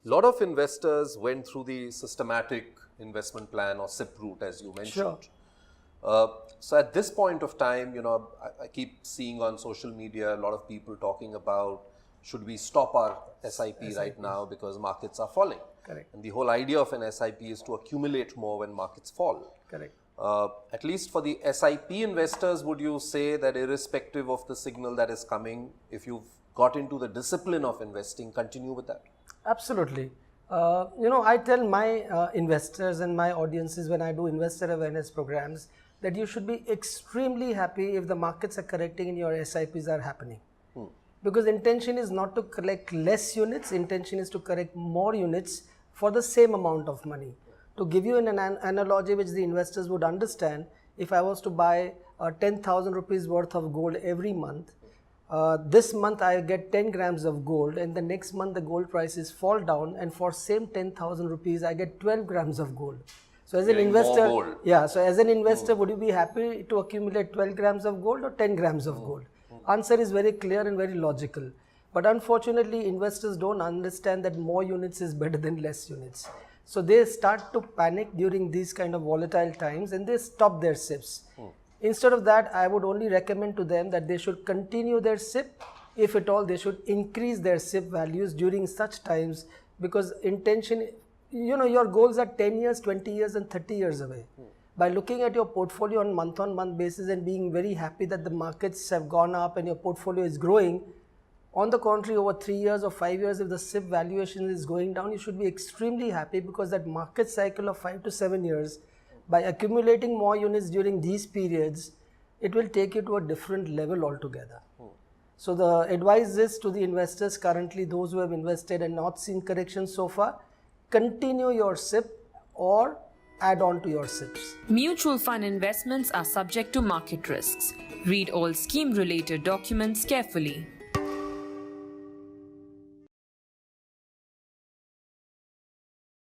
A lot of investors went through the systematic investment plan or SIP route, as you mentioned. Sure. So at this point of time, I keep seeing on social media a lot of people talking about, should we stop our SIP right now because markets are falling? Correct. And the whole idea of an SIP is to accumulate more when markets fall. Correct. At least for the SIP investors, would you say that irrespective of the signal that is coming, if you've got into the discipline of investing, continue with that? Absolutely. I tell my investors and my audiences when I do investor awareness programs that you should be extremely happy if the markets are correcting and your SIPs are happening. Because intention is not to collect less units, intention is to collect more units for the same amount of money. To give you an analogy which the investors would understand, if I was to buy 10,000 rupees worth of gold every month, this month I get 10 grams of gold, and the next month the gold prices fall down, and for same 10,000 rupees I get 12 grams of gold. So as an investor, would you be happy to accumulate 12 grams of gold or 10 grams of gold? Answer is very clear and very logical. But unfortunately, investors don't understand that more units is better than less units. So they start to panic during these kind of volatile times and they stop their SIPs. Instead of that, I would only recommend to them that they should continue their SIP. If at all, they should increase their SIP values during such times, because intention, your goals are 10 years, 20 years and 30 years away. By looking at your portfolio on month basis and being very happy that the markets have gone up and your portfolio is growing, on the contrary, over 3 years or 5 years, if the SIP valuation is going down, you should be extremely happy, because that market cycle of 5 to 7 years, by accumulating more units during these periods, it will take you to a different level altogether. So the advice is to the investors currently, those who have invested and not seen correction so far, continue your SIP or add on to your SIPs. Mutual fund investments are subject to market risks. Read all scheme-related documents carefully.